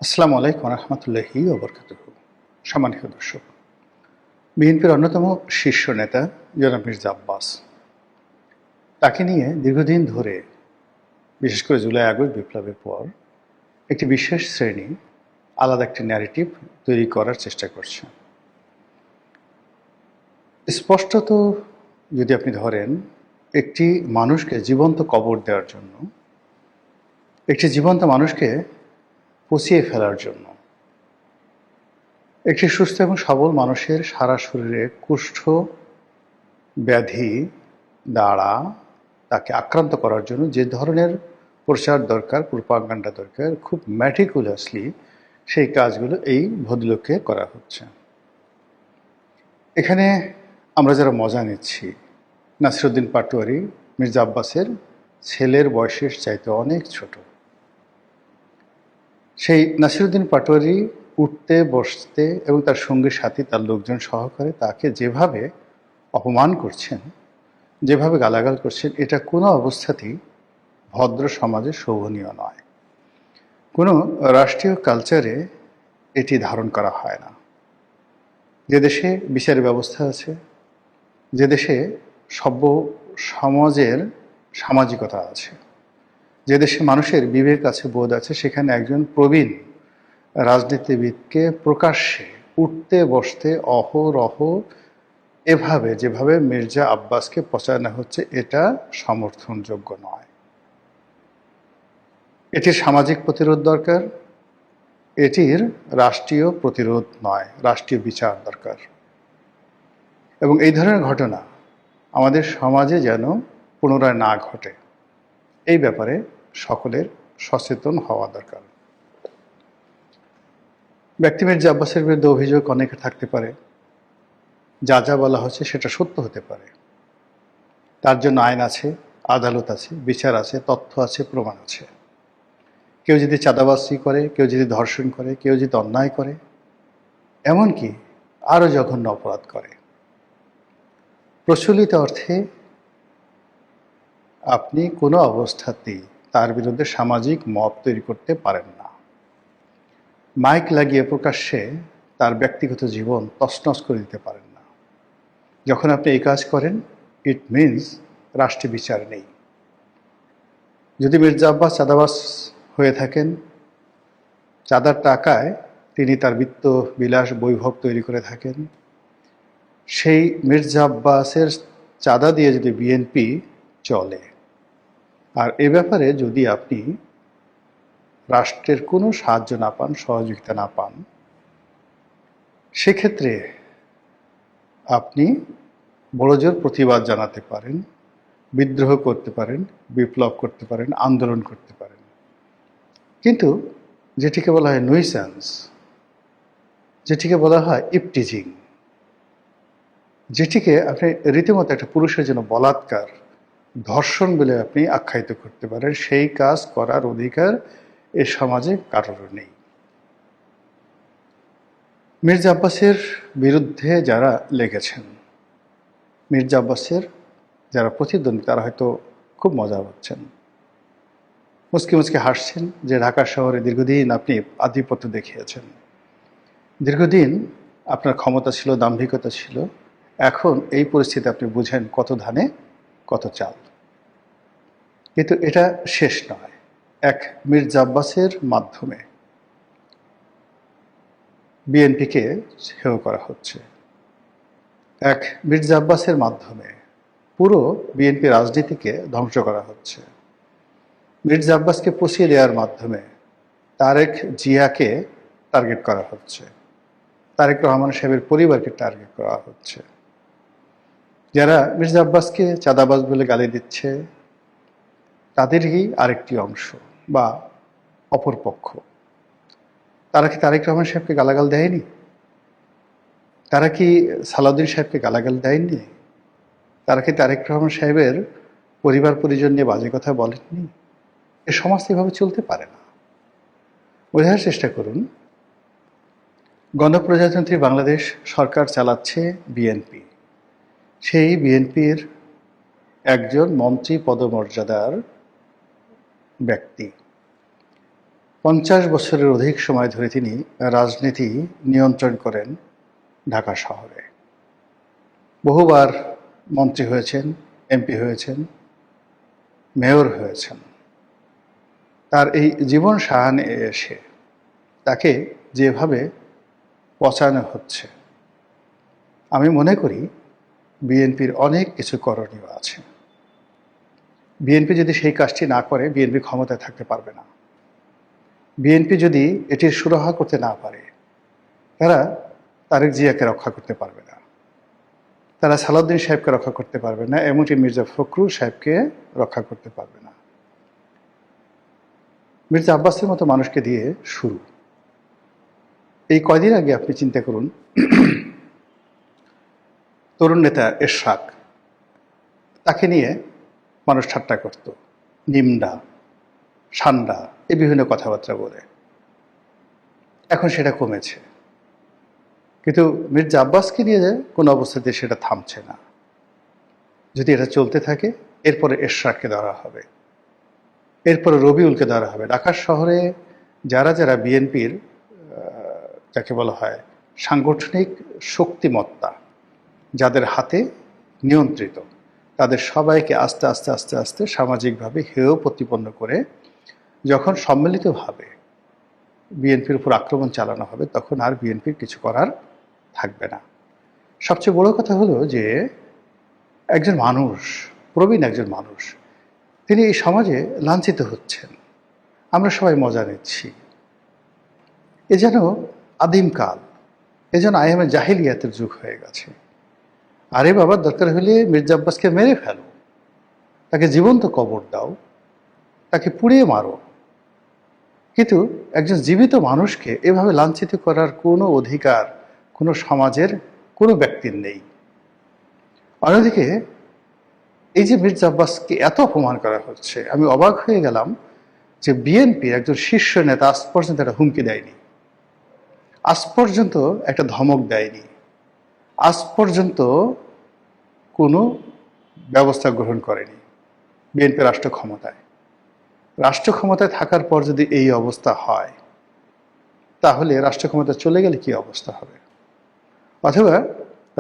আসসালামু আলাইকুম রহমতুল্লাহি ওবরকাতুহু। সম্মানিত দর্শক, বিএনপির অন্যতম শীর্ষ নেতা জনাব মির্জা আব্বাস, তাকে নিয়ে দীর্ঘদিন ধরে, বিশেষ করে জুলাই আগস্ট বিপ্লবের পর, একটি বিশেষ শ্রেণী আলাদা একটি ন্যারেটিভ তৈরি করার চেষ্টা করছে। স্পষ্টত যদি আপনি ধরেন, একটি মানুষকে জীবন্ত কবর দেওয়ার জন্য, একটি জীবন্ত মানুষকে পচিয়ে ফেলার জন্য, একটি সুস্থ এবং সবল মানুষের সারা শরীরে কুষ্ঠ ব্যাধি দ্বারা তাকে আক্রান্ত করার জন্য যে ধরনের প্রচার দরকার, প্রোপাগান্ডা দরকার, খুব ম্যাটিকুলাসলি সেই কাজগুলো এই ভদ্রলোককে করা হচ্ছে। এখানে আমরা যারা মজা নিচ্ছি, নাসিরউদ্দিন পাটোয়ারি মির্জা আব্বাসের ছেলের বয়সের চাইতে অনেক ছোট। সেই নাসিরউদ্দিন পাটোয়ারি উঠতে বসতে এবং তার সঙ্গী সাথী, তার লোকজন সহকারে তাকে যেভাবে অপমান করছেন, যেভাবে গালাগাল করছেন, এটা কোনো অবস্থাতেই ভদ্র সমাজে শোভনীয় নয়। কোনো রাষ্ট্রীয় কালচারে এটি ধারণ করা হয় না। যে দেশে বিচার ব্যবস্থা আছে, যে দেশে সভ্য সমাজের সামাজিকতা আছে, যে দেশে মানুষের বিবেক আছে, বোধ আছে, সেখানে একজন প্রবীণ রাজনীতিবিদকে প্রকাশ্যে উঠতে বসতে অহরহ এভাবে যেভাবে মির্জা আব্বাসকে পচানো হচ্ছে, এটা সমর্থনযোগ্য নয়। এটির সামাজিক প্রতিরোধ দরকার, এটির রাষ্ট্রীয় প্রতিরোধ নয়, রাষ্ট্রীয় বিচার দরকার। এবং এই ধরনের ঘটনা আমাদের সমাজে যেন পুনরায় না ঘটে, এই ব্যাপারে সকলের সচেতন হওয়া দরকার। ব্যক্তি মির্জা আব্বাসের বিরুদ্ধে অভিযোগ অনেকে থাকতে পারে, যা যা বলা হচ্ছে সেটা সত্য হতে পারে। তার জন্য আইন আছে, আদালত আছে, বিচার আছে, তথ্য আছে, প্রমাণ আছে। কেউ যদি চাঁদাবাজি করে, কেউ যদি ধর্ষণ করে, কেউ যদি অন্যায় করে, এমনকি আরও জঘন্য অপরাধ করে, প্রচলিত অর্থে আপনি কোনো অবস্থাতেই তার বিরুদ্ধে সামাজিক মত তৈরি করতে পারেন না। মাইক লাগিয়ে প্রকাশ্যে তার ব্যক্তিগত জীবন তছনছ করে দিতে পারেন না। যখন আপনি এই কাজ করেন, ইট মিনস রাষ্ট্রীয় বিচার নেই। যদি মির্জা আব্বাস চাঁদাবাজ হয়ে থাকেন, চাঁদার টাকায় তিনি তার বিত্ত বিলাস বৈভব তৈরি করে থাকেন, সেই মির্জা আব্বাসের চাঁদা দিয়ে যদি বিএনপি চলে, আর এ ব্যাপারে যদি আপনি রাষ্ট্রের কোনো সাহায্য না পান, সহযোগিতা না পান, সেক্ষেত্রে আপনি বড়জোর প্রতিবাদ জানাতে পারেন, বিদ্রোহ করতে পারেন, বিপ্লব করতে পারেন, আন্দোলন করতে পারেন। কিন্তু যেটিকে বলা হয় নুইসেন্স, যেটিকে বলা হয় ইপটিজিং, যেটিকে আপনি রীতিমতো একটা পুরুষের জন্য বলাৎকার, ধর্ষণ বলে আপনি আখ্যায়িত করতে পারেন, সেই কাজ করার অধিকার এ সমাজে কারোর নেই। মির্জা আব্বাসের বিরুদ্ধে যারা লেগেছেন, মির্জা আব্বাসের যারা প্রতিদ্বন্দ্বী, তারা হয়তো খুব মজা পাচ্ছেন, মুচকি মুচকি হাসছেন যে ঢাকা শহরে দীর্ঘদিন আপনি আধিপত্য দেখিয়েছেন, দীর্ঘদিন আপনার ক্ষমতা ছিল, দাম্ভিকতা ছিল, এখন এই পরিস্থিতি আপনি বুঝেন কত ধানে কত চাল। কিন্তু এটা শেষ নয়। এক মির্জা আব্বাসের মাধ্যমে বিএনপিকে হেয় করা হচ্ছে, এক মির্জা আব্বাসের মাধ্যমে পুরো বিএনপি রাজনীতিকে ধ্বংস করা হচ্ছে। মির্জা আব্বাসকে পচিয়ে দেওয়ার মাধ্যমে তারেক জিয়াকে টার্গেট করা হচ্ছে, তারেক রহমান সাহেবের পরিবারকে টার্গেট করা হচ্ছে। যারা মির্জা আব্বাসকে চাঁদাবাজ বলে গালি দিচ্ছে, তাদেরই আরেকটি অংশ বা অপরপক্ষ। তারা কি তারেক রহমান সাহেবকে গালাগাল দেয়নি? তারা কি সালাউদ্দিন সাহেবকে গালাগাল দেয়নি? তারা কি তারেক রহমান সাহেবের পরিবার পরিজন নিয়ে বাজে কথা বলেননি? এ সমাজ এভাবে চলতে পারে না। বোঝার চেষ্টা করুন, গণপ্রজাতন্ত্রী বাংলাদেশ সরকার চালাচ্ছে বিএনপি। সেই বিএনপির একজন মন্ত্রী পদমর্যাদার ব্যক্তি 50 বছরের অধিক সময় ধরে তিনি রাজনীতি নিয়ন্ত্রণ করেন ঢাকা শহরে। বহুবার মন্ত্রী হয়েছেন, এমপি হয়েছেন, মেয়র হয়েছেন। তার এই জীবন সায়ানে এসে তাকে যেভাবে পচানো হচ্ছে, আমি মনে করি বিএনপির অনেক কিছু করণীয় আছে। বিএনপি যদি সেই কাজটি না করে, বিএনপি ক্ষমতায় থাকতে পারবে না। বিএনপি যদি এটির সুরাহা করতে না পারে, তারা তারেক জিয়াকে রক্ষা করতে পারবে না, তারা সালাউদ্দিন সাহেবকে রক্ষা করতে পারবে না, এমনকি মির্জা ফখরুল সাহেবকে রক্ষা করতে পারবে না। মির্জা আব্বাসের মতো মানুষকে দিয়ে শুরু। এই কয়দিন আগে আপনি চিন্তা করুন, তরুণ নেতা এরশাদ, তাকে নিয়ে মানুষ ঠাট্টা করত, নিমডা, সান্ডা, এই বিভিন্ন কথাবার্তা বলে। এখন সেটা কমেছে, কিন্তু মির্জা আব্বাসকে নিয়ে কোনো অবস্থাতে সেটা থামছে না। যদি এটা চলতে থাকে, এরপরে এরশাদকে ধরা হবে, এরপরে রবিউলকে ধরা হবে। ঢাকা শহরে যারা যারা বিএনপির যাকে বলা হয় সাংগঠনিক শক্তিমত্তা, যাদের হাতে নিয়ন্ত্রিত, তাদের সবাইকে আস্তে আস্তে আস্তে আস্তে সামাজিকভাবে হেয় প্রতিপন্ন করে যখন সম্মিলিতভাবে বিএনপির উপর আক্রমণ চালানো হবে, তখন আর বিএনপির কিছু করার থাকবে না। সবচেয়ে বড় কথা হলো যে একজন মানুষ, প্রবীণ একজন মানুষ, তিনি এই সমাজে লাঞ্ছিত হচ্ছেন, আমরা সবাই মজা নিচ্ছি। এ যেন আদিমকাল, এ যেন আইএমএ জাহিলিয়াতের যুগ হয়ে গেছে। আরে বাবা, দরকার হলে মির্জা আব্বাসকে মেরে ফেলো, তাকে জীবন্ত কবর দাও, তাকে পুড়িয়ে মারো, কিন্তু একজন জীবিত মানুষকে এভাবে লাঞ্ছিত করার কোনো অধিকার কোনো সমাজের কোনো ব্যক্তির নেই। অন্যদিকে এই যে মির্জা আব্বাসকে এত অপমান করা হচ্ছে, আমি অবাক হয়ে গেলাম যে বিএনপির একজন শীর্ষ নেতা আজ পর্যন্ত একটা হুমকি দেয়নি, আজ পর্যন্ত একটা ধমক দেয়নি, আজ পর্যন্ত কোনো ব্যবস্থা গ্রহণ করেনি। বিএনপি রাষ্ট্র ক্ষমতায় থাকার পর যদি এই অবস্থা হয়, তাহলে রাষ্ট্র ক্ষমতা চলে গেলে কি অবস্থা হবে? অথবা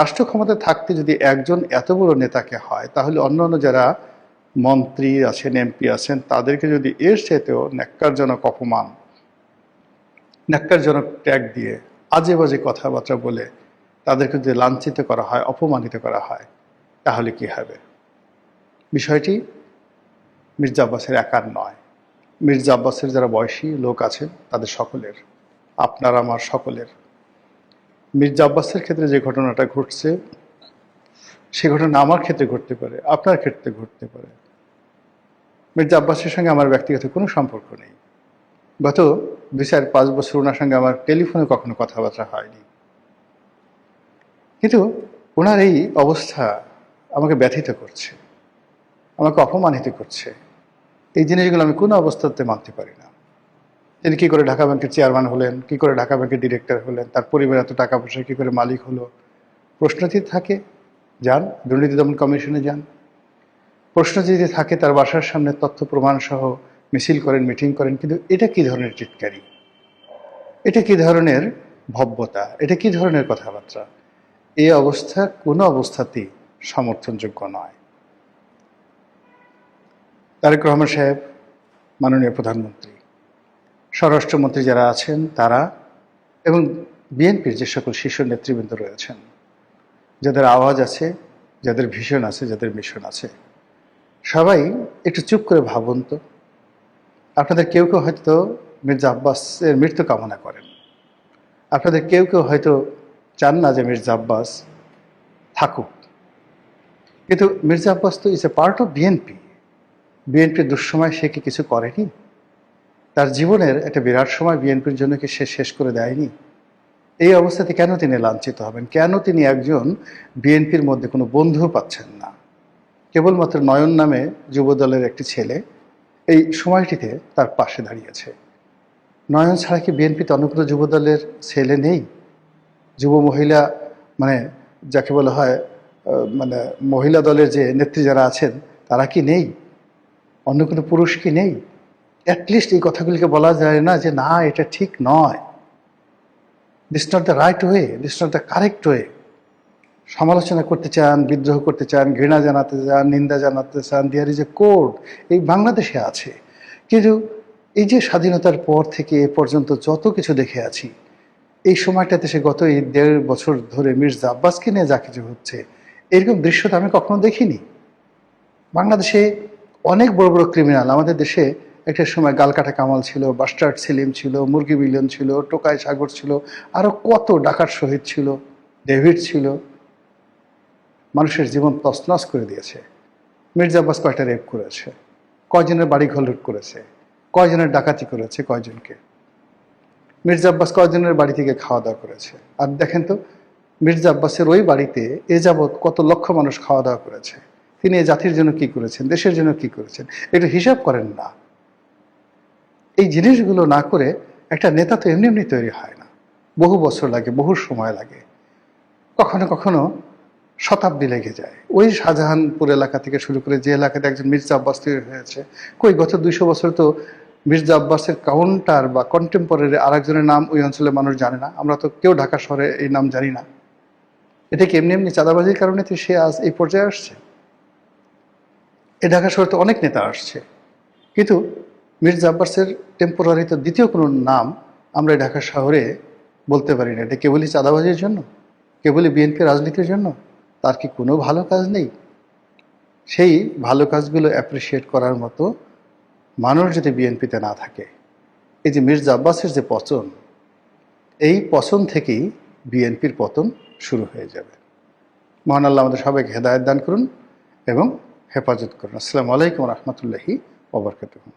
রাষ্ট্র ক্ষমতায় থাকতে যদি একজন এত বড় নেতাকে হয়, তাহলে অন্যান্য যারা মন্ত্রী আছেন, এমপি আছেন, তাদেরকে যদি এর চাইতেও ন্যাক্কারজনক অপমান, ন্যাক্কারজনক ট্যাগ দিয়ে আজে বাজে কথাবার্তা বলে তাদেরকে যদি লাঞ্ছিত করা হয়, অপমানিত করা হয়, তাহলে কি হবে? বিষয়টি মির্জা আব্বাসের একার নয়, মির্জা আব্বাসের যারা বয়সী লোক আছেন তাদের সকলের, আপনার আমার সকলের। মির্জা আব্বাসের ক্ষেত্রে যে ঘটনাটা ঘটছে, সে ঘটনা আমার ক্ষেত্রে ঘটতে পারে, আপনার ক্ষেত্রে ঘটতে পারে। মির্জা আব্বাসের সঙ্গে আমার ব্যক্তিগত কোনো সম্পর্ক নেই। গত 2-4-5 বছর ওনার সঙ্গে আমার টেলিফোনে কখনো কথাবার্তা হয়নি, কিন্তু ওনার এই অবস্থা আমাকে ব্যথিত করছে, আমাকে অপমানিত করছে। এই জিনিসগুলো আমি কোনো অবস্থাতে মানতে পারি না। তিনি কী করে ঢাকা ব্যাংকের চেয়ারম্যান হলেন, কী করে ঢাকা ব্যাংকের ডিরেক্টর হলেন, তার পরিবার এত টাকা পয়সা কী করে মালিক হলো? প্রশ্ন যদি থাকে, যান দুর্নীতি দমন কমিশনে যান। প্রশ্ন যদি থাকে, তার বাসার সামনে তথ্য প্রমাণ সহ মিছিল করেন, মিটিং করেন। কিন্তু এটা কী ধরনের টিটকারি, এটা কী ধরনের ভব্যতা, এটা কী ধরনের কথাবার্তা? এই অবস্থা কোনো অবস্থাতেই সমর্থনযোগ্য নয়। তারেক রহমান সাহেব, মাননীয় প্রধানমন্ত্রী, স্বরাষ্ট্রমন্ত্রী যারা আছেন তারা, এবং বিএনপির যে সকল শীর্ষ নেতৃবৃন্দ রয়েছেন, যাদের আওয়াজ আছে, যাদের ভিশন আছে, যাদের মিশন আছে, সবাই একটু চুপ করে ভাবুন তো। আপনাদের কেউ কেউ হয়তো মির্জা আব্বাসের মৃত্যু কামনা করেন, আপনাদের কেউ কেউ হয়তো চান না যে মির্জা আব্বাস থাকুক, কিন্তু মির্জা আব্বাস তো is a part of BNP. বিএনপির দুঃসময় সে কি কিছু করেনি? তার জীবনের একটা বিরাট সময় বিএনপির জন্য কি সে শেষ করে দেয়নি? এই অবস্থাতে কেন তিনি লাঞ্ছিত হবেন? কেন তিনি একজন বিএনপির মধ্যে কোনো বন্ধু পাচ্ছেন না? কেবলমাত্র নয়ন নামে যুবদলের একটি ছেলে এই সময়টিতে তার পাশে দাঁড়িয়েছে। নয়ন ছাড়া কি বিএনপিতে অন্য কোনো যুবদলের ছেলে নেই? যুব মহিলা, মানে যাকে বলা হয় মানে মহিলা দলের যে নেত্রী যারা আছেন, তারা কি নেই? অন্য কোনো পুরুষ কি নেই? অ্যাটলিস্ট এই কথাগুলিকে বলা যায় না যে না এটা ঠিক নয়, this not the right way, this not the correct way. সমালোচনা করতে চান, বিদ্রোহ করতে চান, ঘৃণা জানাতে চান, নিন্দা জানাতে চান, দেয়ার ইজ এ কোড, এই বাংলাদেশে আছে। কিন্তু এই যে স্বাধীনতার পর থেকে এ পর্যন্ত যত কিছু দেখে আছি, এই সময়টাতে সে গত এই ১.৫ বছর ধরে মির্জা আব্বাসকে নিয়ে যা কিছু হচ্ছে, এরকম দৃশ্য তো আমি কখনো দেখিনি। বাংলাদেশে অনেক বড় বড় ক্রিমিনাল, আমাদের দেশে একটা সময় গালকাটা কামাল ছিল, বাস্টার্ড সেলিম ছিল, মুরগি মিলন ছিল, টোকাই সাগর ছিল, আরও কত ডাকাত শহীদ ছিল, ডেভিড ছিল, মানুষের জীবন তছনছ করে দিয়েছে। মির্জা আব্বাস কয়টা রেপ করেছে, কয়জনের বাড়ি ঘর লুট করেছে, কয়জনের ডাকাতি করেছে, কয়জনকে। মির্জা আব্বাস কয়জনের বাড়ি থেকে খাওয়া দাওয়া করেছে। আর দেখেন তো মির্জা আব্বাসের ওই বাড়িতে এ যাবৎ কত লক্ষ মানুষ খাওয়া দাওয়া করেছে, তিনি এই জাতির জন্য কি করেছেন, দেশের জন্য কি করেছেন, একটু হিসাব করেন না। এই জিনিসগুলো না করে একটা নেতা তো এমনি এমনি তৈরি হয় না, বহু বছর লাগে, বহু সময় লাগে, কখনো কখনো শতাব্দী লেগে যায়। ওই শাহজাহানপুর এলাকা থেকে শুরু করে যে এলাকাতে একজন মির্জা আব্বাস তৈরি হয়েছে, কই গত ২০০ বছর তো মির্জা আব্বাসের কাউন্টার বা কন্টেম্পোরারি আরেকজনের নাম ওই অঞ্চলের মানুষ জানে না, আমরা তো কেউ ঢাকা শহরে এই নাম জানি না। এটা কি এমনি এমনি চাঁদাবাজির কারণে তো সে আজ এই পর্যায়ে আসছে? এই ঢাকা শহরে তো অনেক নেতা আসছে, কিন্তু মির্জা আব্বাসের টেম্পোরারি তো দ্বিতীয় কোনো নাম আমরা এই ঢাকা শহরে বলতে পারি না। এটা কেবলই চাঁদাবাজির জন্য, কেবলই বিএনপি রাজনীতির জন্য? তার কি কোনো ভালো কাজ নেই? সেই ভালো কাজগুলো অ্যাপ্রিসিয়েট করার মতো মানুষ যদি বিএনপিতে না থাকে, এই যে মির্জা আব্বাসের যে পতন, এই পতন থেকেই বিএনপির পতন শুরু হয়ে যাবে। মহান আল্লাহ আমাদের সবাইকে হেদায়েত দান করুন এবং হেফাজত করুন। আসসালামু আলাইকুম রহমতুল্লাহি ওয়া বারাকাতুহু।